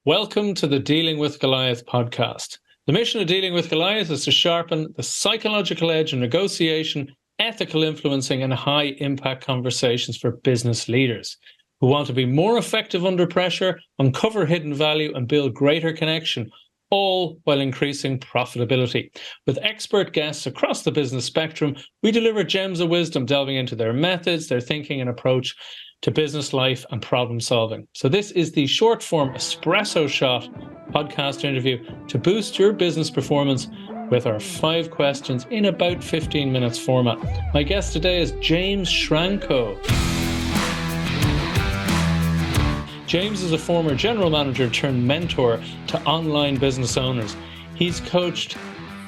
Welcome to the Dealing with Goliath podcast. The mission of Dealing with Goliath is to sharpen the psychological edge in negotiation, ethical influencing, and high-impact conversations for business leaders who want to be more effective under pressure, uncover hidden value, and build greater connection, all while increasing profitability. With expert guests across the business spectrum, we deliver gems of wisdom delving into their methods, their thinking and approach to business life and problem solving. So this is the short form espresso shot podcast interview to boost your business performance with our 5 questions in about 15 minutes format. My guest today is James Schramko. James is a former general manager turned mentor to online business owners. He's coached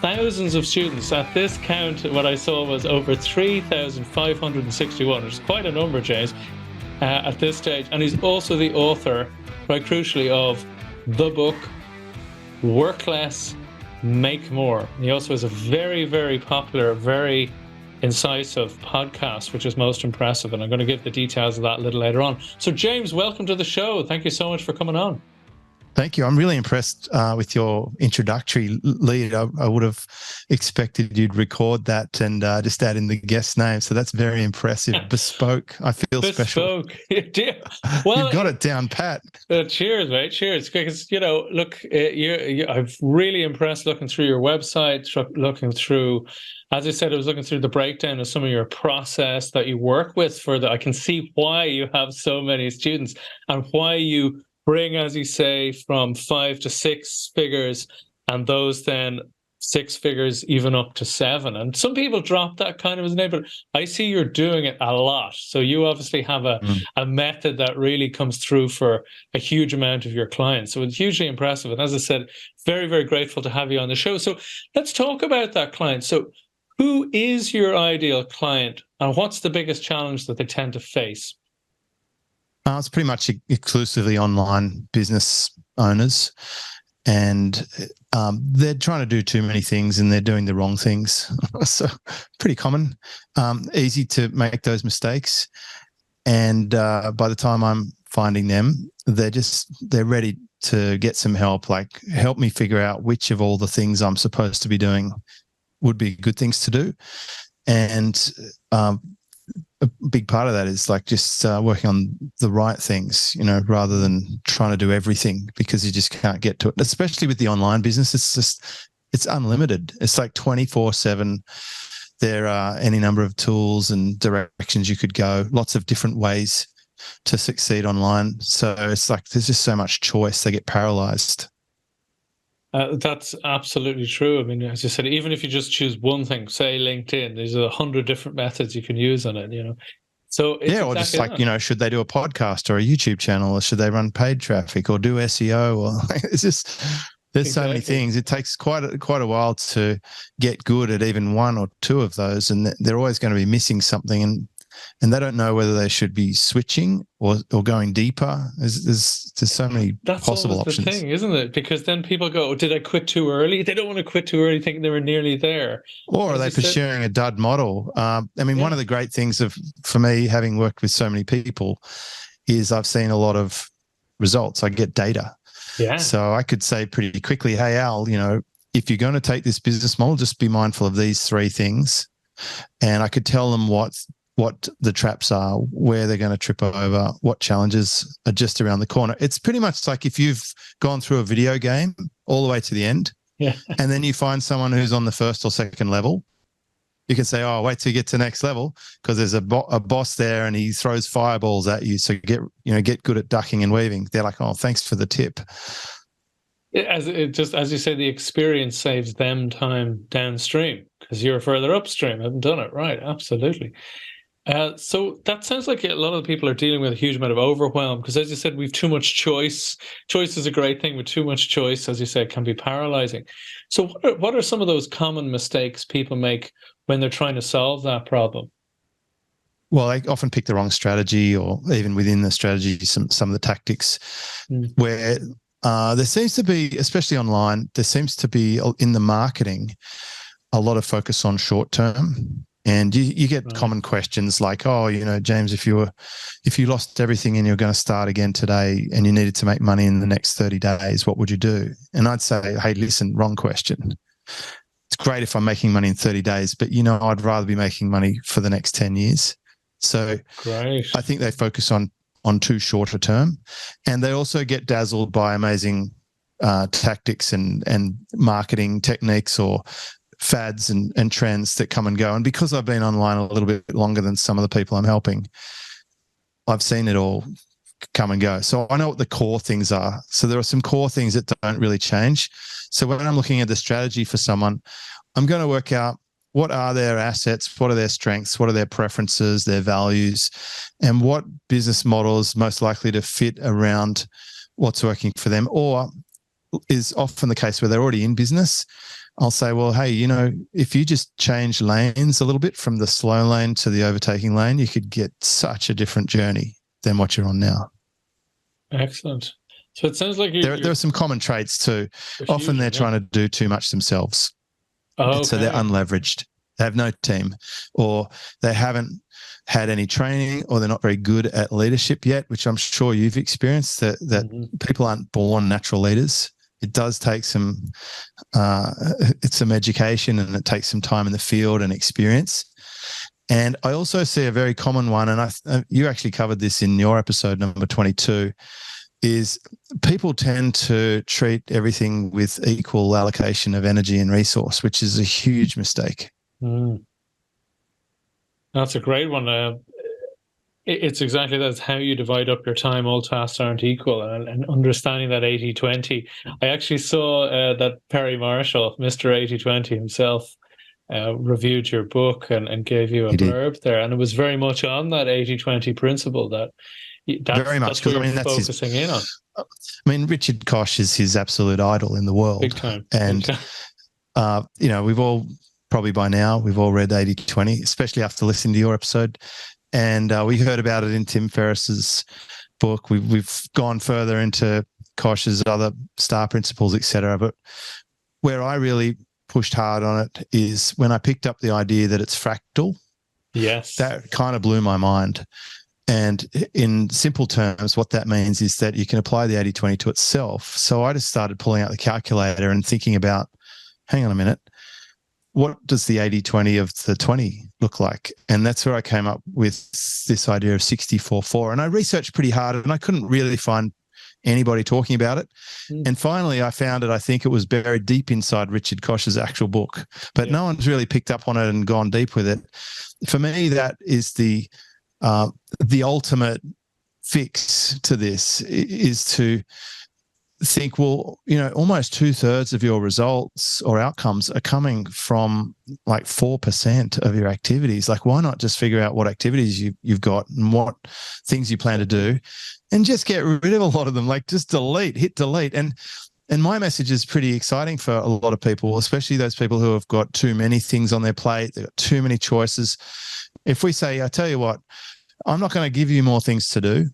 thousands of students. At this count, what I saw was over 3,561, which is quite a number, James, at this stage. And he's also the author, quite crucially, of the book, Work Less, Make More. He also has a very, very popular, very incisive podcast, which is most impressive. And I'm going to give the details of that a little later on. So James, welcome to the show. Thank you so much for coming on. Thank you. I'm really impressed with your introductory lead. I would have expected you'd record that and just add in the guest name. So that's very impressive. Bespoke. I feel special. Bespoke. Well, you've got it down pat. Cheers, mate. Cheers. Because, look, I'm really impressed looking through your website, looking through, as I said, I was looking through the breakdown of some of your process that you work with I can see why you have so many students and why you bring, as you say, from 5 to 6 figures, and those then 6 figures even up to 7. And some people drop that kind of as a name, but I see you're doing it a lot. So you obviously have a method that really comes through for a huge amount of your clients. So it's hugely impressive. And as I said, very, very grateful to have you on the show. So let's talk about that client. So who is your ideal client and what's the biggest challenge that they tend to face? It's pretty much exclusively online business owners, and they're trying to do too many things and they're doing the wrong things. So pretty common, easy to make those mistakes. And by the time I'm finding them, they're ready to get some help, like help me figure out which of all the things I'm supposed to be doing would be good things to do. And a big part of that is like just working on the right things, rather than trying to do everything, because you just can't get to it. Especially with the online business, it's unlimited. It's like 24/7. There are any number of tools and directions you could go, lots of different ways to succeed online. So it's like there's just so much choice, they get paralyzed. That's absolutely true. I mean, as you said, even if you just choose one thing, say LinkedIn, there's 100 different methods you can use on it, So it's or just like, should they do a podcast or a YouTube channel, or should they run paid traffic or do SEO? Or it's just, there's so many things. It takes quite a while to get good at even one or two of those, and they're always going to be missing something, and they don't know whether they should be switching or going deeper. There's so many possible options. That's the thing, isn't it? Because then people go, did I quit too early? They don't want to quit too early, thinking they were nearly there. Or are they pursuing a dud model? One of the great things for me, having worked with so many people, is I've seen a lot of results. I get data. Yeah. So I could say pretty quickly, hey, Al, if you're going to take this business model, just be mindful of these 3 things. And I could tell them what the traps are, where they're going to trip over, what challenges are just around the corner. It's pretty much like if you've gone through a video game all the way to the end, and then you find someone who's on the first or second level, you can say, oh, wait till you get to the next level, because there's a boss there and he throws fireballs at you. So get good at ducking and weaving. They're like, oh, thanks for the tip. As you say, the experience saves them time downstream because you're further upstream. Haven't done it right. Absolutely. So that sounds like a lot of the people are dealing with a huge amount of overwhelm because, as you said, we've too much choice. Choice is a great thing, but too much choice, as you said, can be paralyzing. So what are some of those common mistakes people make when they're trying to solve that problem? Well, they often pick the wrong strategy, or even within the strategy, some of the tactics where there seems to be, especially online, there seems to be in the marketing, a lot of focus on short term. And you get Right. common questions like, oh, James, if you lost everything and you're going to start again today and you needed to make money in the next 30 days, what would you do? And I'd say, hey, listen, wrong question. It's great if I'm making money in 30 days, but I'd rather be making money for the next 10 years. So Great. I think they focus on too shorter term, and they also get dazzled by amazing tactics and marketing techniques or fads and trends that come and go. And because I've been online a little bit longer than some of the people I'm helping, I've seen it all come and go. So I know what the core things are. So there are some core things that don't really change. So when I'm looking at the strategy for someone, I'm going to work out what are their assets, what are their strengths, what are their preferences, their values, and what business model is most likely to fit around what's working for them, or is often the case where they're already in business. I'll say, well, hey, if you just change lanes a little bit from the slow lane to the overtaking lane, you could get such a different journey than what you're on now. Excellent. So it sounds like there are some common traits too. Often they're trying to do too much themselves. Oh, okay. So they're unleveraged. They have no team, or they haven't had any training, or they're not very good at leadership yet, which I'm sure you've experienced, that people aren't born natural leaders. It does take some education, and it takes some time in the field and experience. And I also see a very common one, and you actually covered this in your episode number 22, is people tend to treat everything with equal allocation of energy and resource, which is a huge mistake. That's a great one. It's exactly that. It's how you divide up your time. All tasks aren't equal, and understanding that 80-20. I actually saw that Perry Marshall, Mr. 80-20 himself, reviewed your book and gave you a blurb there, and it was very much on that 80-20 principle. Very much, because that's focusing in on. I mean, Richard Koch is his absolute idol in the world. Big time. And, Big time. We've all probably by now, we've all read 80-20, especially after listening to your episode. And we heard about it in Tim Ferriss's book. We've gone further into Koch's other star principles, etc. But where I really pushed hard on it is when I picked up the idea that it's fractal. Yes. That kind of blew my mind. And in simple terms, what that means is that you can apply the 80-20 to itself. So I just started pulling out the calculator and thinking about, hang on a minute, what does the 80-20 of the 20 look like? And that's where I came up with this idea of 64-4. And I researched pretty hard, and I couldn't really find anybody talking about it. And finally, I found it. I think it was buried deep inside Richard Koch's actual book, but no one's really picked up on it and gone deep with it. For me, that is the ultimate fix to this, is to think, well, almost 2/3 of your results or outcomes are coming from like 4% of your activities. Like, why not just figure out what activities you've got and what things you plan to do, and just get rid of a lot of them? Like, just hit delete. And my message is pretty exciting for a lot of people, especially those people who have got too many things on their plate. They've got too many choices. If we say, I tell you what, I'm not going to give you more things to do,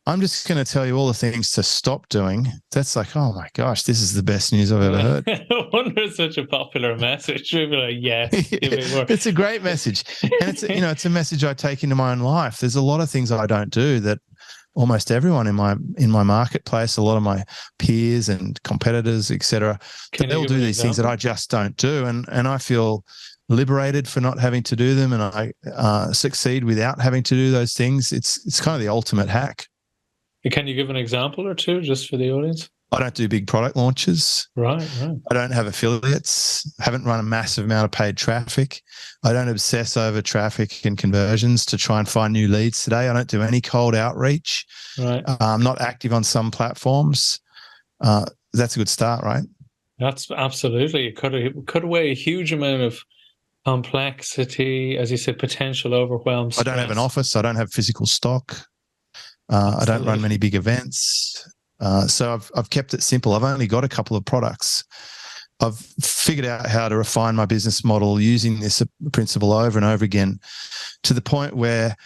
I'm just going to tell you all the things to stop doing. That's like, oh my gosh, this is the best news I've ever heard. I wonder it's such a popular message. We'd be like, yes, give me more. It's a great message. And it's a message I take into my own life. There's a lot of things I don't do that almost everyone in my marketplace, a lot of my peers and competitors, etc., they'll do these things that I just don't do. And I feel liberated for not having to do them, and I succeed without having to do those things. It's kind of the ultimate hack. Can you give an example or two just for the audience? I don't do big product launches. Right. I don't have affiliates. Haven't run a massive amount of paid traffic. I don't obsess over traffic and conversions to try and find new leads today. I don't do any cold outreach. Right. I'm not active on some platforms. That's a good start, right? That's absolutely. It cut away a huge amount of complexity, as you said, potential overwhelm. I don't have an office. I don't have physical stock. I don't run many big events. So I've kept it simple. I've only got a couple of products. I've figured out how to refine my business model using this principle over and over again, to the point where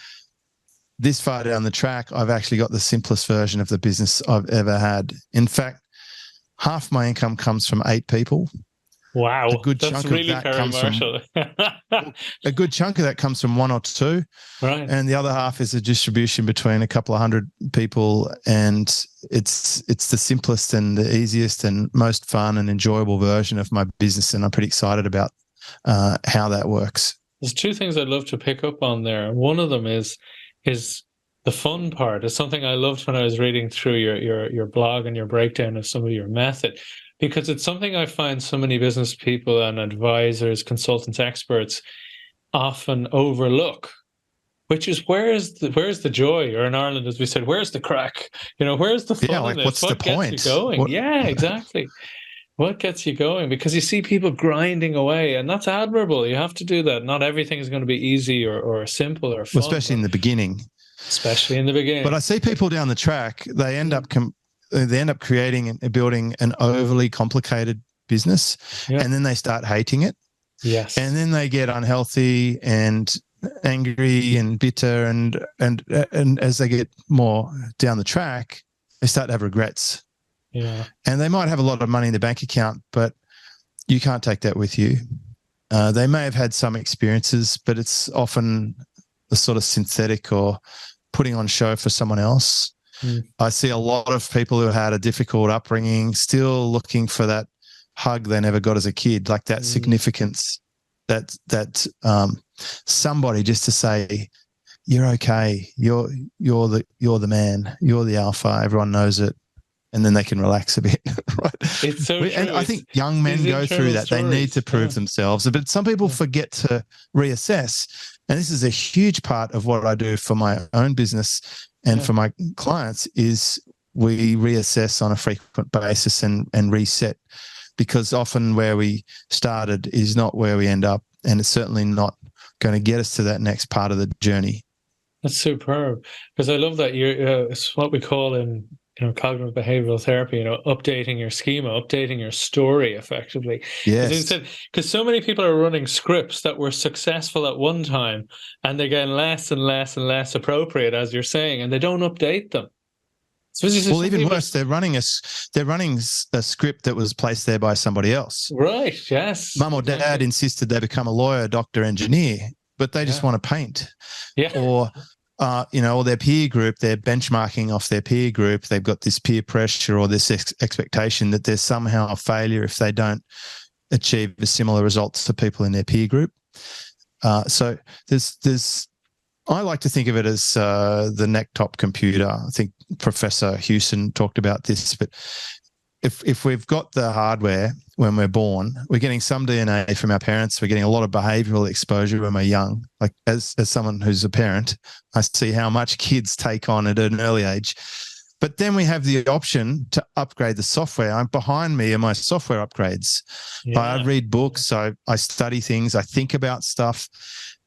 this far down the track, I've actually got the simplest version of the business I've ever had. In fact, half my income comes from 8 people. A Wow, good that's chunk of really that Perry comes from Marshall. a good chunk of that comes from one or two, Right. and the other half is a distribution between a couple of hundred people. And it's the simplest and the easiest and most fun and enjoyable version of my business, and I'm pretty excited about how that works. There's two things I'd love to pick up on there. One of them is the fun part. It's something I loved when I was reading through your blog and your breakdown of some of your method, because it's something I find so many business people and advisors, consultants, experts often overlook, which is where's the joy, or in Ireland, as we said, where's the crack? Where's the Yeah, fun in like this? what's the What gets you point? going? What? Yeah, exactly. What gets you going? Because you see people grinding away, and that's admirable. You have to do that. Not everything is going to be easy or simple or Well, fun, especially but in the beginning. especially in the But I beginning. see people down the track, they end up creating and building an overly complicated business, Yeah. and then they start hating it, Yes. and then they get unhealthy and angry and bitter, and as they get more down the track, they start to have regrets. Yeah. And they might have a lot of money in the bank account, but you can't take that with you. They may have had some experiences, but it's often a sort of synthetic or putting on show for someone else. Mm. I see a lot of people who had a difficult upbringing still looking for that hug they never got as a kid, like that significance, that somebody just to say, "You're okay. You're the man. You're the alpha. Everyone knows it." And then they can relax a bit, right? It's so true. And I think young men these go through internal that. They need to stories. prove Yeah. themselves, but some people forget to reassess. And this is a huge part of what I do for my own business and for my clients is we reassess on a frequent basis and reset, because often where we started is not where we end up, and it's certainly not going to get us to that next part of the journey. That's superb, because I love that it's what we call in cognitive behavioral therapy, updating your schema, updating your story effectively. Yes. Because so many people are running scripts that were successful at one time, and they're getting less and less and less appropriate, as you're saying, and they don't update them. So well, even worse, they're running a script that was placed there by somebody else. Right. Yes. Mum or dad insisted they become a lawyer, doctor, engineer, but they just want to paint. Yeah. Or or their peer group, they're benchmarking off their peer group. They've got this peer pressure or this expectation that there's somehow a failure if they don't achieve a similar results to people in their peer group. So there's I like to think of it as the neck-top computer. I think Professor Hewson talked about this, but if we've got the hardware when we're born, we're getting some DNA from our parents. We're getting a lot of behavioral exposure when we're young. Like as someone who's a parent, I see how much kids take on at an early age. But then we have the option to upgrade the software. I'm behind me in my software upgrades. Yeah. I read books. I study things. I think about stuff.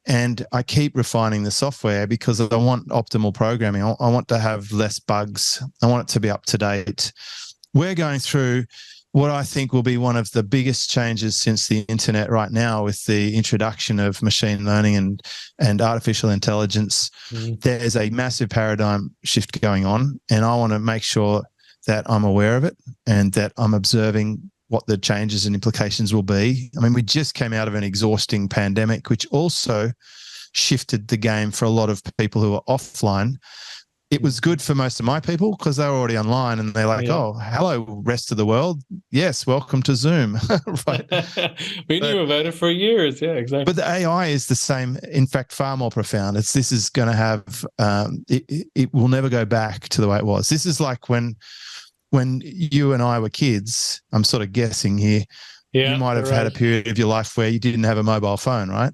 And I keep refining the software because I want optimal programming. I want to have less bugs. I want it to be up to date. We're going through what I think will be one of the biggest changes since the internet right now, with the introduction of machine learning and artificial intelligence. There's a massive paradigm shift going on, and I want to make sure that I'm aware of it and that I'm observing what the changes and implications will be. I mean, we just came out of an exhausting pandemic, which also shifted the game for a lot of people who are offline. It was good for most of my people because they were already online and they're like, oh, hello, rest of the world. Yes, welcome to Zoom. Right. We knew about it for years. Yeah, exactly. But the AI is the same, in fact, far more profound. This is going to have, it will never go back to the way it was. This is like when you and I were kids, I'm sort of guessing here, you might have had a period of your life where you didn't have a mobile phone, right?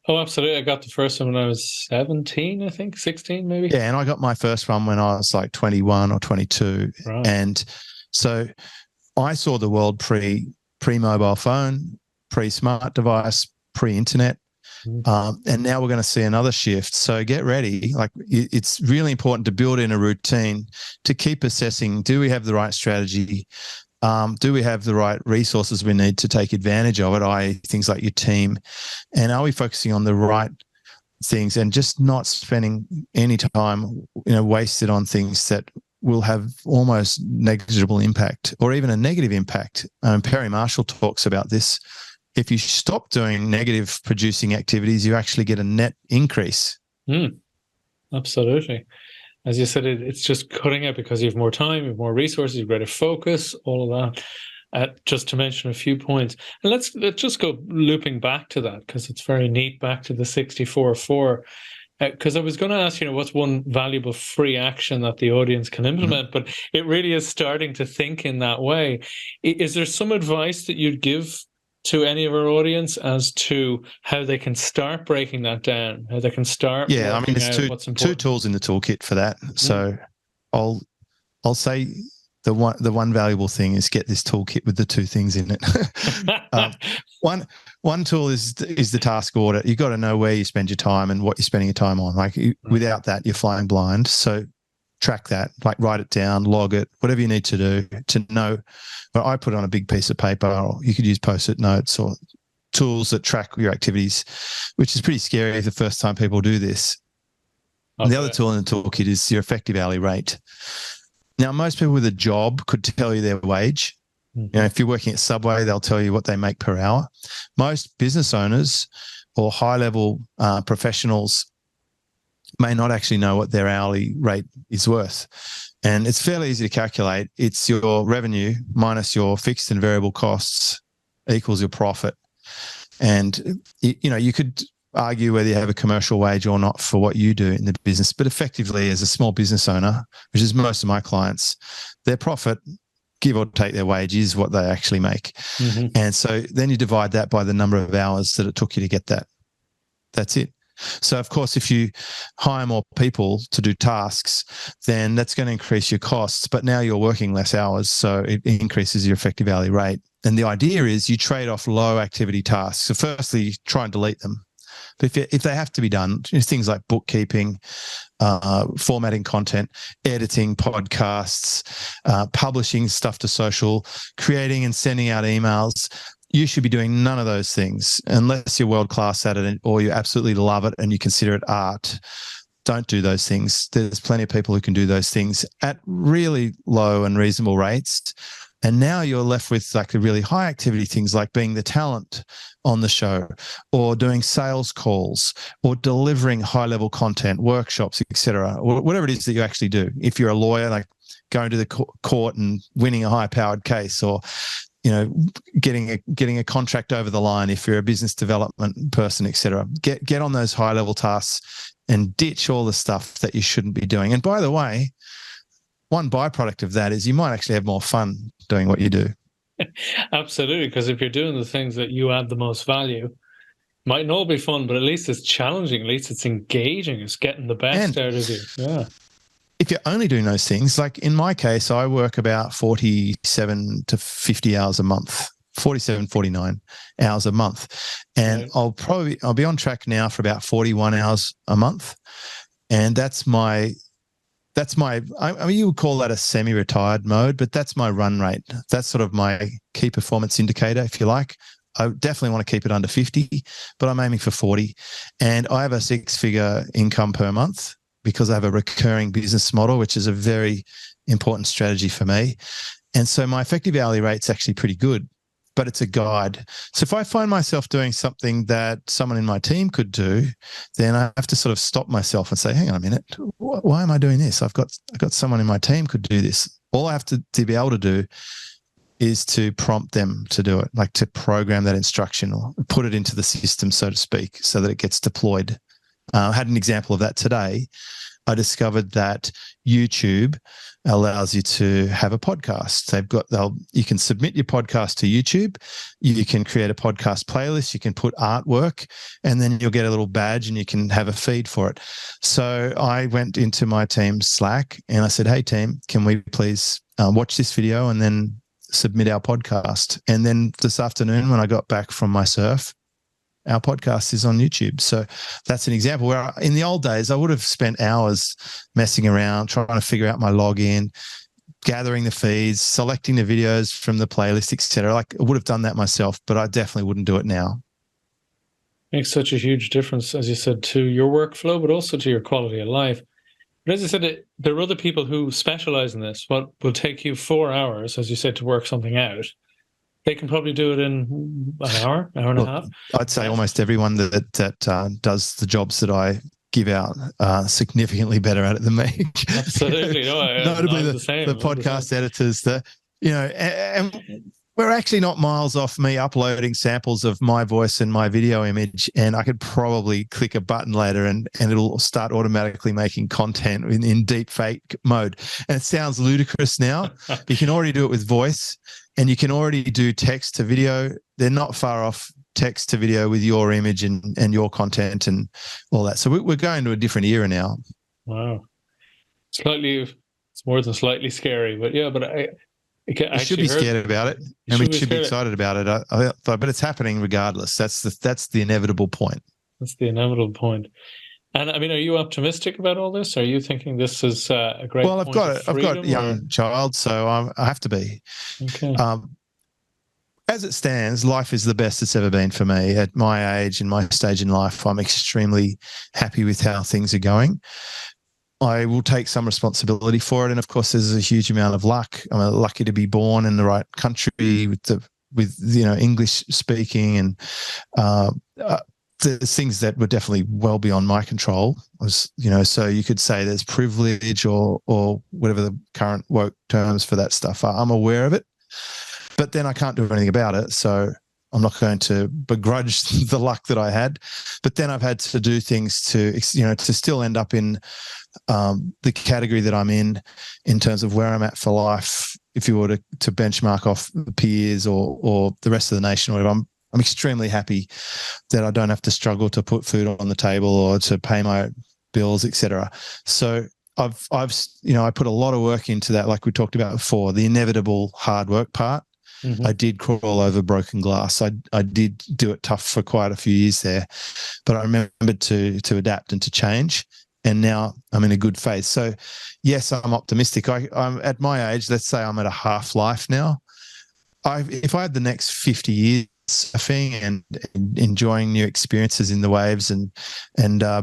Oh, absolutely. I got the first one when I was 17, I think, 16 maybe. Yeah, and I got my first one when I was like 21 or 22. Right. And so I saw the world pre-mobile phone, pre-smart device, pre-internet. And now we're going to see another shift. So get ready. Like, it's really important to build in a routine to keep assessing, do we have the right strategy? Do we have the right resources we need to take advantage of it, i.e. things like your team? And are we focusing on the right things and just not spending any time, wasted on things that will have almost negligible impact or even a negative impact. Perry Marshall talks about this. If you stop doing negative producing activities, you actually get a net increase. Absolutely. As you said, it's just cutting out because you have more time, you have more resources, you have greater focus, all of that. Just to mention a few points. And let's just go looping back to that, because it's very neat, back to the 64-4. Because I was going to ask, what's one valuable free action that the audience can implement, but it really is starting to think in that way. Is there some advice that you'd give to any of our audience as to how they can start breaking that down, how they can start working there's out what's important? 2 tools in the toolkit for that. So I'll say the one valuable thing is get this toolkit with the 2 things in it. One tool is the task audit. You've got to know where you spend your time and what you're spending your time on. Without that, you're flying blind. So track that, write it down, log it, whatever you need to do to know. But I put it on a big piece of paper, or you could use Post-it notes or tools that track your activities, which is pretty scary the first time people do this. Okay. The other tool in the toolkit is your effective hourly rate. Now, most people with a job could tell you their wage. If you're working at Subway, they'll tell you what they make per hour. Most business owners or high-level professionals may not actually know what their hourly rate is worth. And it's fairly easy to calculate. It's your revenue minus your fixed and variable costs equals your profit. And, you could argue whether you have a commercial wage or not for what you do in the business, but effectively as a small business owner, which is most of my clients, their profit, give or take their wage, is what they actually make. And so then you divide that by the number of hours that it took you to get that. That's it. So, of course, if you hire more people to do tasks, then that's going to increase your costs. But now you're working less hours, so it increases your effective hourly rate. And the idea is you trade off low activity tasks. So firstly, try and delete them. But if they have to be done, things like bookkeeping, formatting content, editing podcasts, publishing stuff to social, creating and sending out emails, you should be doing none of those things unless you're world-class at it or you absolutely love it and you consider it art. Don't do those things. There's plenty of people who can do those things at really low and reasonable rates. And now you're left with the really high activity things like being the talent on the show or doing sales calls or delivering high-level content, workshops, etc., or whatever it is that you actually do. If you're a lawyer, going to the court and winning a high-powered case, or getting a contract over the line if you're a business development person, etc. Get on those high-level tasks and ditch all the stuff that you shouldn't be doing. And by the way, one byproduct of that is you might actually have more fun doing what you do. Absolutely, because if you're doing the things that you add the most value, might not all be fun, but at least it's challenging, at least it's engaging, it's getting the best out of you. Yeah. If you're only doing those things, like in my case, I work about 47 to 50 hours a month, 47, 49 hours a month. And right. I'll be on track now for about 41 hours a month. And that's my, I mean, you would call that a semi-retired mode, but that's my run rate. That's sort of my key performance indicator, if you like. I definitely want to keep it under 50, but I'm aiming for 40. And I have a 6-figure income per month because I have a recurring business model, which is a very important strategy for me. And so my effective hourly rate's actually pretty good, but it's a guide. So if I find myself doing something that someone in my team could do, then I have to sort of stop myself and say, hang on a minute, why am I doing this? I've got someone in my team could do this. All I have to be able to do is to prompt them to do it, like to program that instruction or put it into the system, so to speak, so that it gets deployed. I had an example of that today. I discovered that YouTube allows you to have a podcast. You can submit your podcast to YouTube. You can create a podcast playlist. You can put artwork, and then you'll get a little badge and you can have a feed for it. So I went into my team's Slack and I said, hey team, can we please watch this video and then submit our podcast? And then this afternoon when I got back from my surf, our podcast is on YouTube. So that's an example where in the old days, I would have spent hours messing around, trying to figure out my login, gathering the feeds, selecting the videos from the playlist, etc. I would have done that myself, but I definitely wouldn't do it now. Makes such a huge difference, as you said, to your workflow, but also to your quality of life. But as I said, there are other people who specialize in this. What will take you 4 hours, as you said, to work something out, they can probably do it in an hour, hour and a half. I'd say almost everyone that does the jobs that I give out are significantly better at it than me. Absolutely. No, Notably I'm the the same. the podcast editors, and we're actually not miles off me uploading samples of my voice and my video image, and I could probably click a button later and it'll start automatically making content in deep fake mode. And it sounds ludicrous now. You can already do it with voice, and you can already do text to video. They're not far off text to video with your image and your content and all that. So we're going to a different era now. Wow. It's more than slightly scary, but yeah, but you should be scared about it, and we should be excited about it. But it's happening regardless. That's the inevitable point. That's the inevitable point. And I mean, are you optimistic about all this? Are you thinking this is a great? Well, I've got a young child, so I have to be. Okay. As it stands, life is the best it's ever been for me. At my age and my stage in life, I'm extremely happy with how things are going. I will take some responsibility for it, and of course, there's a huge amount of luck. I'm lucky to be born in the right country with English speaking, and there's things that were definitely well beyond my control. So you could say there's privilege or whatever the current woke terms for that stuff are. I'm aware of it, but then I can't do anything about it. So I'm not going to begrudge the luck that I had, but then I've had to do things to still end up in the category that I'm in terms of where I'm at for life. If you were to benchmark off the peers or the rest of the nation or whatever, I'm extremely happy that I don't have to struggle to put food on the table or to pay my bills, etc. So I put a lot of work into that, like we talked about before, the inevitable hard work part. Mm-hmm. I did crawl over broken glass. I did do it tough for quite a few years there, but I remembered to adapt and to change. And now I'm in a good phase. So, yes, I'm optimistic. I'm at my age. Let's say I'm at a half life now. If I had the next 50 years surfing and enjoying new experiences in the waves and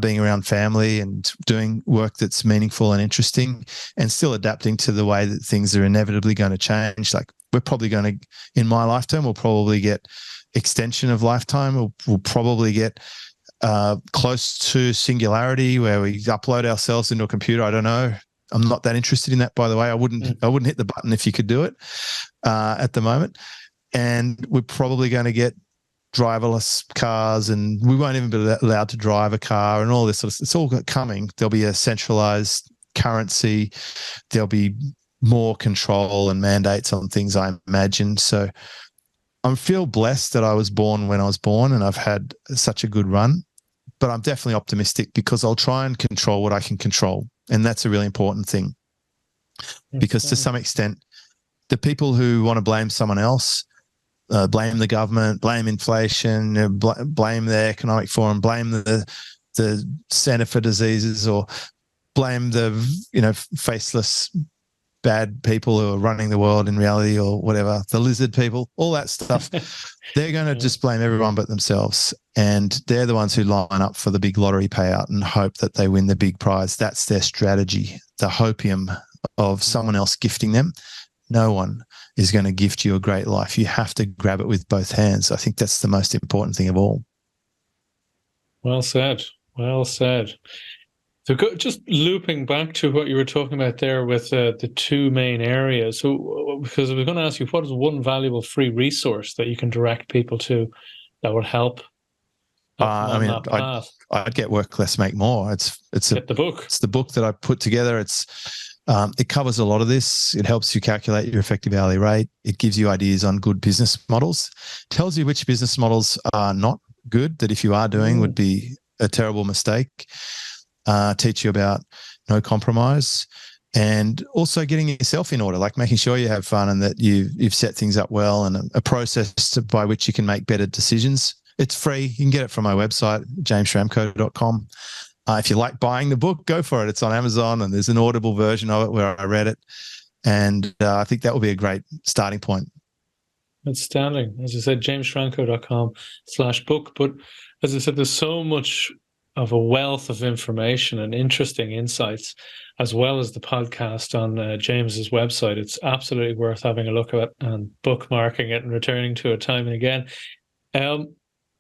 being around family and doing work that's meaningful and interesting, and still adapting to the way that things are inevitably going to change. Like we're probably going to, in my lifetime, we'll probably get extension of lifetime. We'll probably get close to singularity where we upload ourselves into a computer. I don't know. I'm not that interested in that, by the way. I wouldn't hit the button if you could do it at the moment. And we're probably going to get driverless cars, and we won't even be allowed to drive a car and all this sort of. It's all coming. There'll be a centralized currency. There'll be more control and mandates on things, I imagine. So I feel blessed that I was born when I was born, and I've had such a good run. But I'm definitely optimistic because I'll try and control what I can control. And that's a really important thing. Because to some extent, the people who want to blame someone else, blame the government, blame inflation, blame the economic forum, blame the Center for Diseases, or blame the faceless bad people who are running the world in reality, or whatever, the lizard people, all that stuff, they're going to just blame everyone but themselves. And they're the ones who line up for the big lottery payout and hope that they win the big prize. That's their strategy, the hopium of someone else gifting them. No one is going to gift you a great life. You have to grab it with both hands. I think that's the most important thing of all. Well said. Well said. So just looping back to what you were talking about there with the two main areas. So, because I was going to ask you, what is one valuable free resource that you can direct people to that would help? I'd get Work Less, Make More. It's the book. It's the book that I put together. It covers a lot of this. It helps you calculate your effective hourly rate. It gives you ideas on good business models. Tells you which business models are not good, that if you are doing would be a terrible mistake. Teach you about no compromise, and also getting yourself in order, like making sure you have fun and that you've set things up well, and a process by which you can make better decisions. It's free. You can get it from my website, jamesschramko.com. If you like buying the book, go for it. It's on Amazon, and there's an Audible version of it where I read it. And I think that will be a great starting point. Outstanding. As I said, jamesschramko.com/book. But as I said, there's so much of a wealth of information and interesting insights, as well as the podcast on James's website. It's absolutely worth having a look at and bookmarking it and returning to it time and again.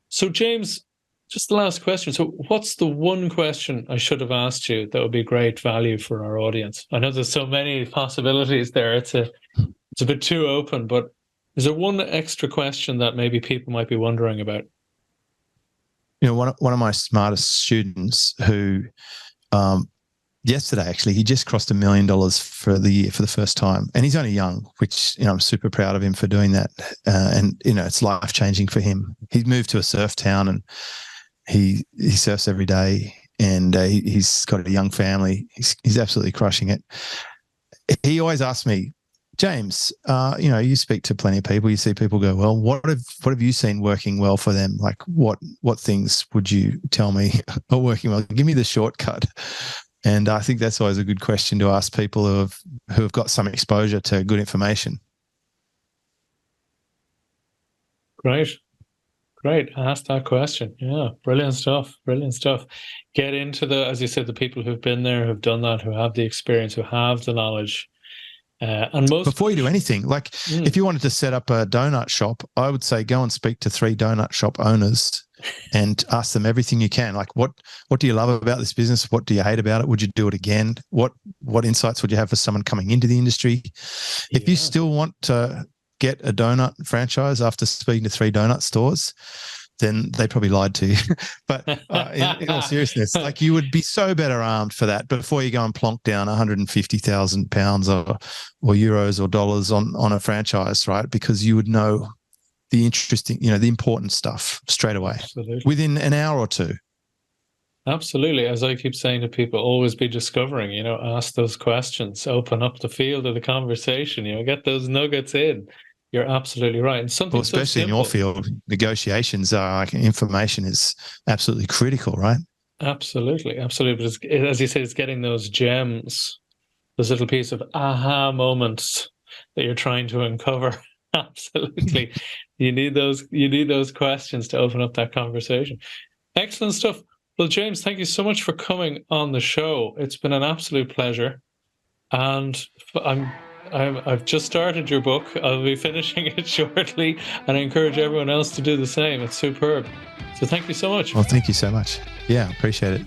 So James, just the last question. So what's the one question I should have asked you that would be great value for our audience? I know there's so many possibilities there. It's a bit too open, but is there one extra question that maybe people might be wondering about? One of my smartest students who yesterday, actually, he just crossed $1 million for the year for the first time. And he's only young, which, I'm super proud of him for doing that. And it's life-changing for him. He moved to a surf town and he surfs every day, and he's got a young family. He's absolutely crushing it. He always asks me, James, you speak to plenty of people. You see people go, well, what have you seen working well for them? Like what things would you tell me are working well? Give me the shortcut. And I think that's always a good question to ask people who have got some exposure to good information. Great. Ask that question. Yeah, brilliant stuff. Get into as you said, the people who've been there, who've done that, who have the experience, who have the knowledge. And before you do anything, if you wanted to set up a donut shop, I would say go and speak to 3 donut shop owners and ask them everything you can. Like, what do you love about this business? What do you hate about it? Would you do it again? What insights would you have for someone coming into the industry? If you still want to get a donut franchise after speaking to 3 donut stores, then they probably lied to you. But in all seriousness, you would be so better armed for that before you go and plonk down £150,000 or euros or dollars on a franchise, right? Because you would know the interesting, the important stuff straight away. Absolutely. Within an hour or two. Absolutely. As I keep saying to people, always be discovering, ask those questions, open up the field of the conversation, get those nuggets in. You're absolutely right. And something especially so in your field, negotiations are information is absolutely critical, right? Absolutely. But as you say, it's getting those gems, those little piece of aha moments that you're trying to uncover. Absolutely. You need those questions to open up that conversation. Excellent stuff. Well, James, thank you so much for coming on the show. It's been an absolute pleasure. And I've just started your book. I'll be finishing it shortly, and I encourage everyone else to do the same. It's superb. So thank you so much. Well, thank you so much. Yeah, appreciate it.